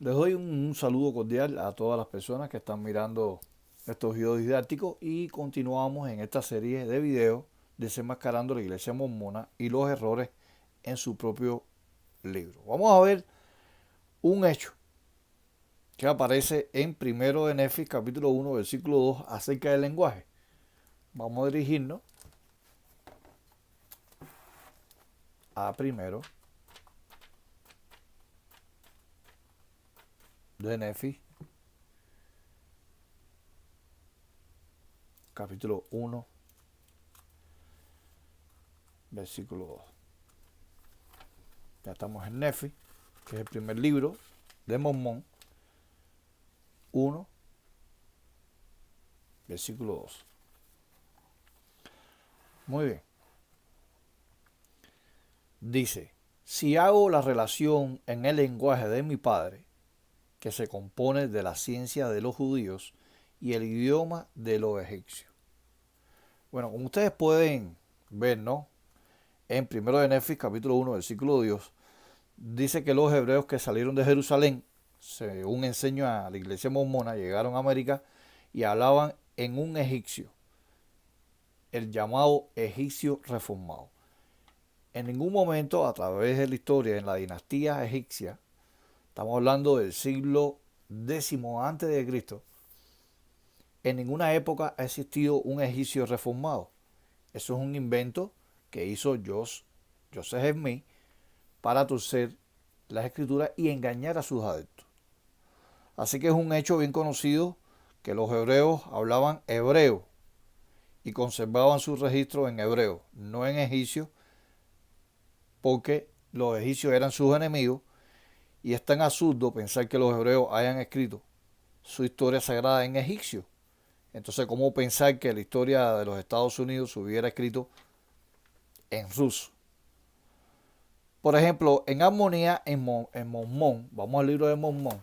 Les doy un saludo cordial a todas las personas que están mirando estos videos didácticos y continuamos en esta serie de videos desenmascarando la iglesia mormona y los errores en su propio libro. Vamos a ver un hecho que aparece en primero de Nefis capítulo 1 versículo 2 acerca del lenguaje. Vamos a dirigirnos a primero de Nefis capítulo 1 versículo 2. Ya estamos en Nefis, que es el primer libro de Mormón, 1 versículo 2. Muy bien. Dice, si hago la relación en el lenguaje de mi padre, que se compone de la ciencia de los judíos y el idioma de los egipcios. Bueno, como ustedes pueden ver, ¿no? En primero de Nefis, capítulo 1, versículo 2, dice que los hebreos que salieron de Jerusalén, según enseña a la iglesia mormona, llegaron a América y hablaban en un egipcio, el llamado egipcio reformado. En ningún momento, a través de la historia, en la dinastía egipcia, estamos hablando del siglo X antes de Cristo, en ninguna época ha existido un egipcio reformado. Eso es un invento que hizo Joseph Smith para torcer las escrituras y engañar a sus adeptos. Así que es un hecho bien conocido que los hebreos hablaban hebreo y conservaban sus registros en hebreo, no en egipcio, porque los egipcios eran sus enemigos y es tan absurdo pensar que los hebreos hayan escrito su historia sagrada en egipcio. Entonces, ¿cómo pensar que la historia de los Estados Unidos se hubiera escrito en ruso? Por ejemplo, en Armonía en Mormón, vamos al libro de Mormón,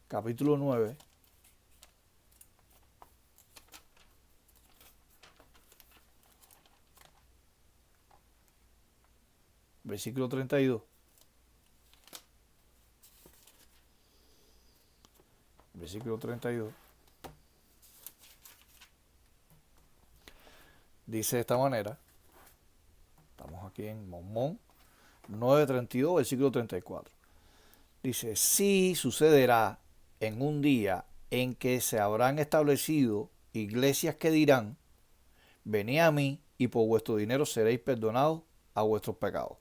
capítulo 9, versículo 32. Versículo 32. Dice de esta manera, estamos aquí en Mormón 9:32, versículo 34. Dice, sí sucederá en un día en que se habrán establecido iglesias que dirán, venid a mí y por vuestro dinero seréis perdonados a vuestros pecados.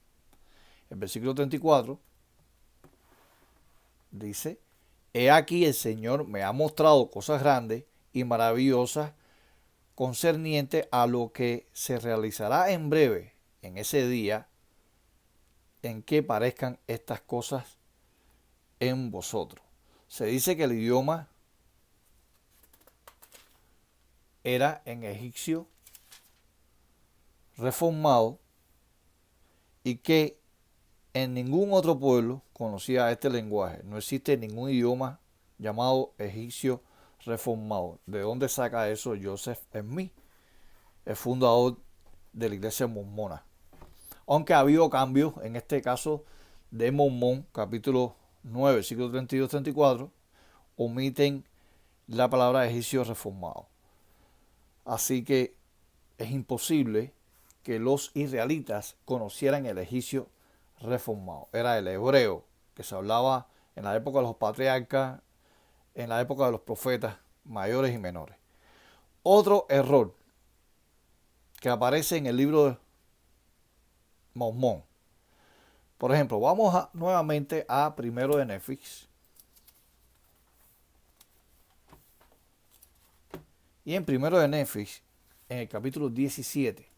El versículo 34 dice, he aquí el Señor me ha mostrado cosas grandes y maravillosas concerniente a lo que se realizará en breve, en ese día en que parezcan estas cosas en vosotros. Se dice que el idioma era en egipcio reformado y que en ningún otro pueblo conocía este lenguaje. No existe ningún idioma llamado egipcio reformado. ¿De dónde saca eso Joseph Smith, el fundador de la iglesia mormona? Aunque ha habido cambios, en este caso de Mormón, capítulo 9, versículo 32-34, omiten la palabra egipcio reformado. Así que es imposible que los israelitas conocieran el egipcio reformado. Era el hebreo que se hablaba en la época de los patriarcas, en la época de los profetas mayores y menores. Otro error que aparece en el libro de Mormón. Por ejemplo, vamos nuevamente a primero de Nefis. Y en primero de Nefis, en el capítulo 17,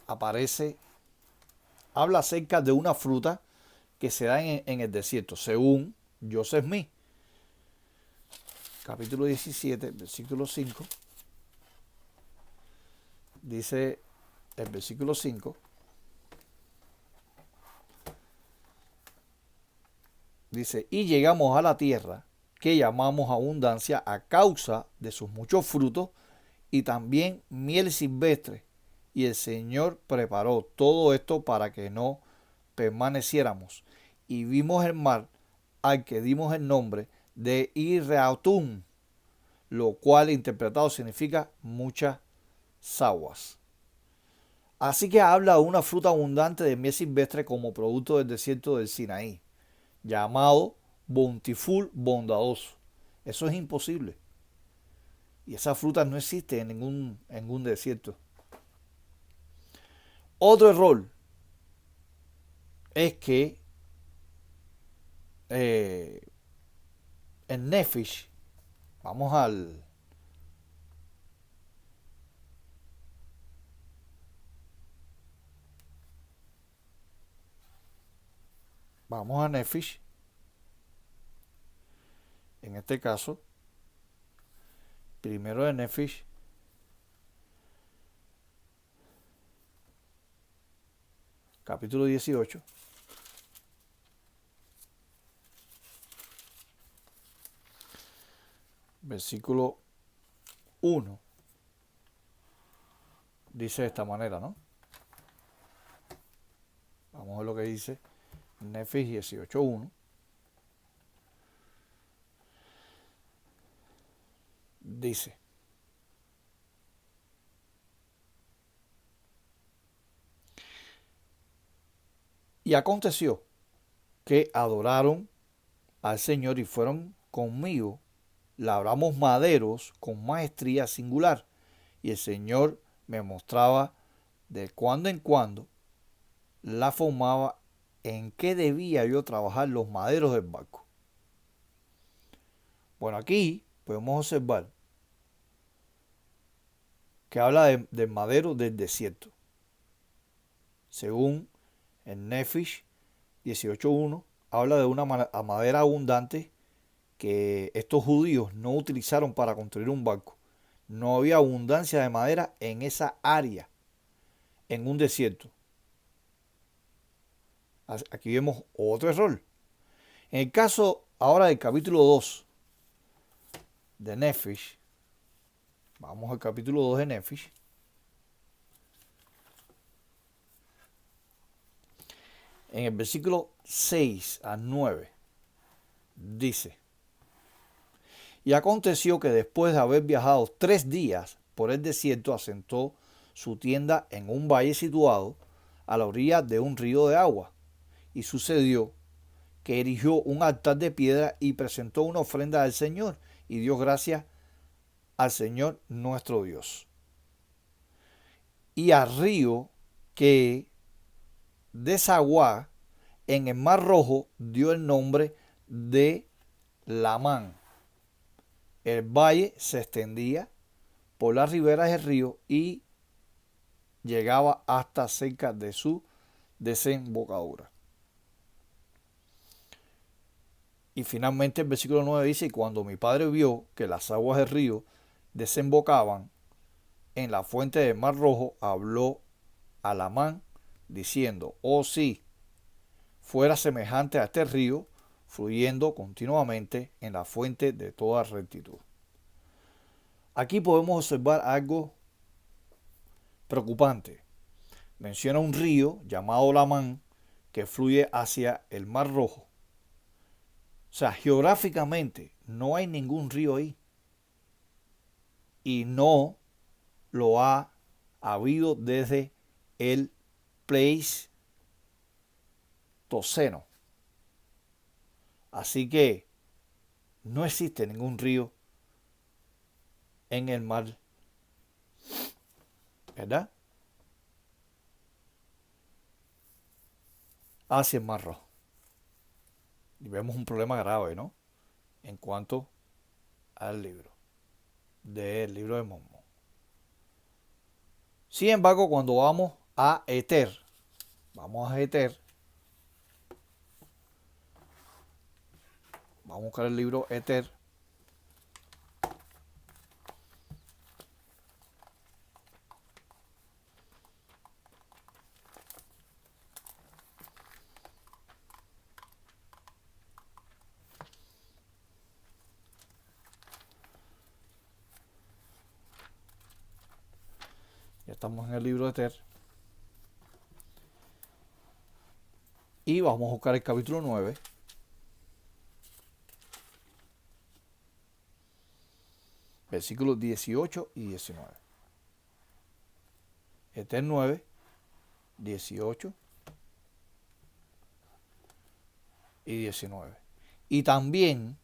aparece, habla acerca de una fruta que se da en el desierto, según Joseph Smith. Capítulo 17, versículo 5. Dice el versículo 5. Dice, y llegamos a la tierra que llamamos abundancia a causa de sus muchos frutos y también miel silvestre. Y el Señor preparó todo esto para que no permaneciéramos. Y vimos el mar al que dimos el nombre de Irreatún, lo cual interpretado significa muchas aguas. Así que habla de una fruta abundante de miel silvestre como producto del desierto del Sinaí, llamado Bountiful bondadoso. Eso es imposible. Y esa fruta no existe en ningún desierto. Otro error es que en Nefesh, vamos al vamos a Nefesh, en este caso, primero de Nefesh, capítulo 18, versículo 1, dice de esta manera, ¿no? Vamos a ver lo que dice Nefesh 18:1. Dice: y aconteció que adoraron al Señor y fueron conmigo, labramos maderos con maestría singular, y el Señor me mostraba de cuando en cuando la formaba en qué debía yo trabajar los maderos del barco. Bueno, aquí podemos observar que habla del madero del desierto. Según el Nefesh 18:1, habla de una madera abundante que estos judíos no utilizaron para construir un barco. No había abundancia de madera en esa área, en un desierto. Aquí vemos otro error. En el caso ahora del capítulo 2 de Nefesh, vamos al capítulo 2 de Nefesh. En el versículo 6 al 9 dice: y aconteció que después de haber viajado 3 días por el desierto, asentó su tienda en un valle situado a la orilla de un río de agua. Y sucedió que erigió un altar de piedra y presentó una ofrenda al Señor y dio gracias al Señor nuestro Dios. Y al río que desaguaba en el Mar Rojo dio el nombre de Lamán. El valle se extendía por las riberas del río y llegaba hasta cerca de su desembocadura. Y finalmente el versículo 9 dice: y cuando mi padre vio que las aguas del río desembocaban en la fuente del Mar Rojo, habló a Lamán diciendo: oh sí, fuera semejante a este río, fluyendo continuamente en la fuente de toda rectitud. Aquí podemos observar algo preocupante. Menciona un río llamado Lamán que fluye hacia el Mar Rojo. O sea, geográficamente no hay ningún río ahí. Y no lo ha habido desde el Pleistoceno. Así que no existe ningún río en el mar, ¿verdad?, hacia el Mar Rojo. Y vemos un problema grave, ¿no?, en cuanto al libro de Mormón. Sin embargo, cuando vamos a Eter, vamos a buscar el libro Eter. Ya estamos en el libro de Eter. Y vamos a buscar el capítulo 9. Versículos 18 y 19. Eter 9, 18 y 19. Y también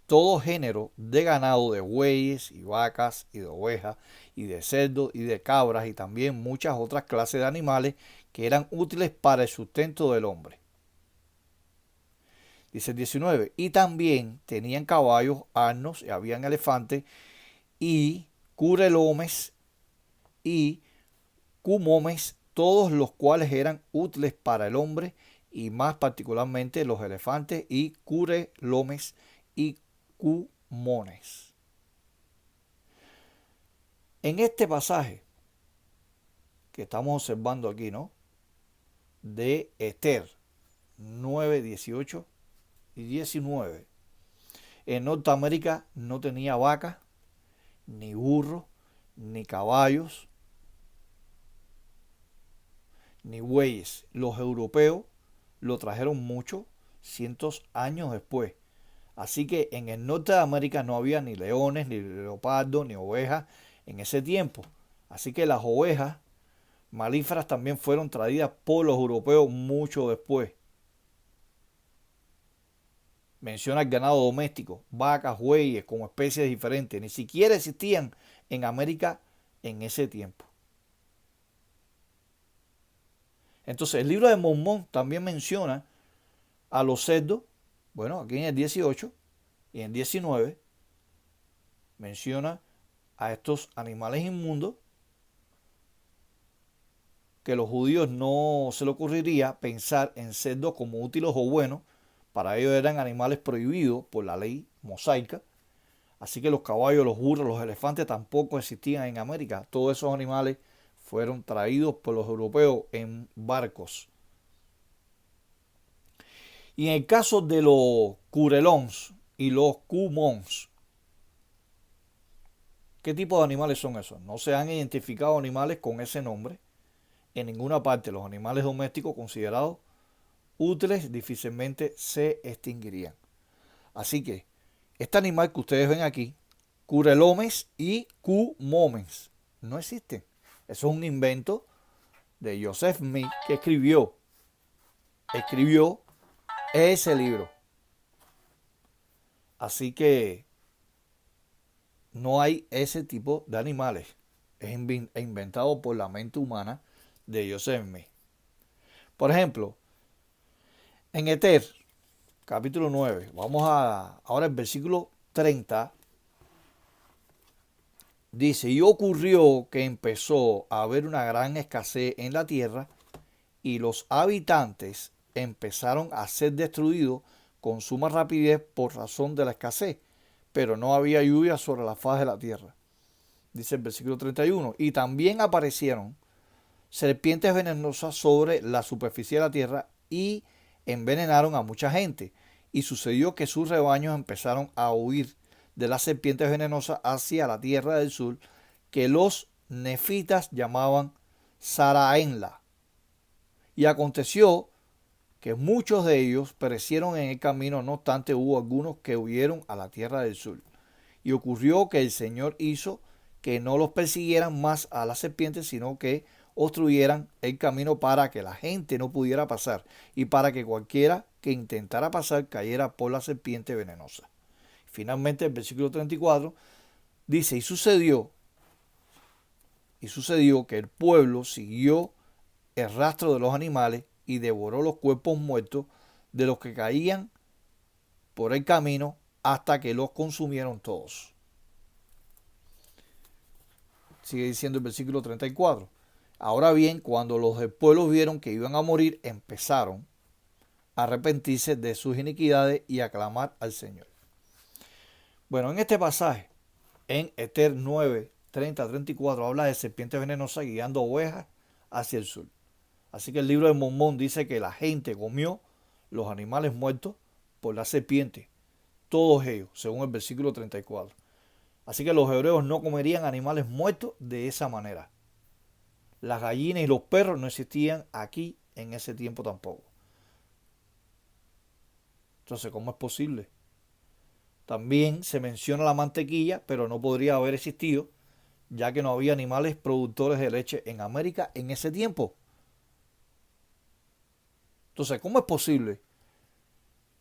todo género de ganado, de bueyes y vacas y de ovejas y de cerdos y de cabras y también muchas otras clases de animales que eran útiles para el sustento del hombre. Dice el 19, y también tenían caballos, asnos, y habían elefantes y curelomes y cumomes, todos los cuales eran útiles para el hombre, y más particularmente los elefantes y curelomes y cumones. En este pasaje que estamos observando aquí, ¿no? De Eter 9, 18 y 19. En Norteamérica no tenía vacas, ni burros, ni caballos, ni bueyes. Los europeos lo trajeron muchos cientos años después. Así que en el norte de América no había ni leones, ni leopardos, ni ovejas en ese tiempo. Así que las ovejas malíferas también fueron traídas por los europeos mucho después. Menciona el ganado doméstico, vacas, bueyes, como especies diferentes. Ni siquiera existían en América en ese tiempo. Entonces el libro de Mormón también menciona a los cerdos. Bueno, aquí en el 18 y en 19 menciona a estos animales inmundos que los judíos no se le ocurriría pensar en cerdos como útiles o buenos. Para ellos eran animales prohibidos por la ley mosaica. Así que los caballos, los burros, los elefantes tampoco existían en América. Todos esos animales fueron traídos por los europeos en barcos. Y en el caso de los curelons y los cumons, ¿qué tipo de animales son esos? No se han identificado animales con ese nombre en ninguna parte. Los animales domésticos considerados útiles difícilmente se extinguirían. Así que este animal que ustedes ven aquí, curelomes y cumomes, no existen. Eso es un invento de Joseph Smith, que escribió ese libro. Así que no hay ese tipo de animales. Es inventado por la mente humana de Joseph Smith. Por ejemplo, en Eter, capítulo 9, vamos ahora al versículo 30. Dice, y ocurrió que empezó a haber una gran escasez en la tierra y los habitantes empezaron a ser destruidos con suma rapidez por razón de la escasez, pero no había lluvia sobre la faz de la tierra. Dice el versículo 31, y también aparecieron serpientes venenosas sobre la superficie de la tierra y envenenaron a mucha gente. Y sucedió que sus rebaños empezaron a huir de las serpientes venenosas hacia la tierra del sur, que los nefitas llamaban Saraenla. Y aconteció que muchos de ellos perecieron en el camino, no obstante hubo algunos que huyeron a la tierra del sur. Y ocurrió que el Señor hizo que no los persiguieran más a las serpientes, sino que obstruyeran el camino para que la gente no pudiera pasar y para que cualquiera que intentara pasar cayera por la serpiente venenosa. Finalmente el versículo 34 dice, y sucedió que el pueblo siguió el rastro de los animales y devoró los cuerpos muertos de los que caían por el camino hasta que los consumieron todos. Sigue diciendo el versículo 34. Ahora bien, cuando los del pueblo vieron que iban a morir, empezaron a arrepentirse de sus iniquidades y a clamar al Señor. Bueno, en este pasaje, en Eter 9, 30-34, habla de serpientes venenosas guiando ovejas hacia el sur. Así que el libro de Mormón dice que la gente comió los animales muertos por la serpiente, todos ellos, según el versículo 34. Así que los hebreos no comerían animales muertos de esa manera. Las gallinas y los perros no existían aquí en ese tiempo tampoco. Entonces, ¿cómo es posible? También se menciona la mantequilla, pero no podría haber existido, ya que no había animales productores de leche en América en ese tiempo. Entonces, ¿cómo es posible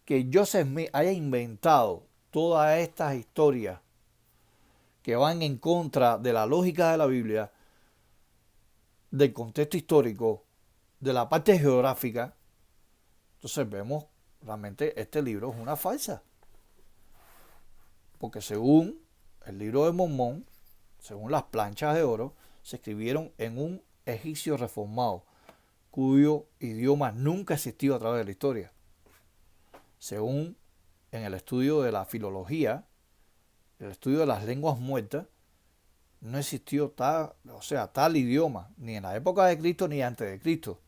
que Joseph Smith haya inventado todas estas historias que van en contra de la lógica de la Biblia, del contexto histórico, de la parte geográfica? Entonces vemos realmente este libro es una farsa. Porque según el libro de Mormón, según las planchas de oro, se escribieron en un egipcio reformado, cuyo idioma nunca existió a través de la historia. Según en el estudio de la filología, el estudio de las lenguas muertas, no existió tal idioma, ni en la época de Cristo, ni antes de Cristo,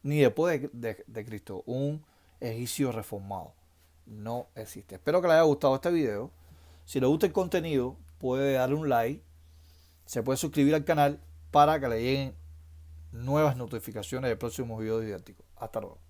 ni después de Cristo. Un egipcio reformado no existe. Espero que les haya gustado este video. Si les gusta el contenido, puede darle un like, se puede suscribir al canal para que le lleguen nuevas notificaciones de próximos videos didácticos. Hasta luego.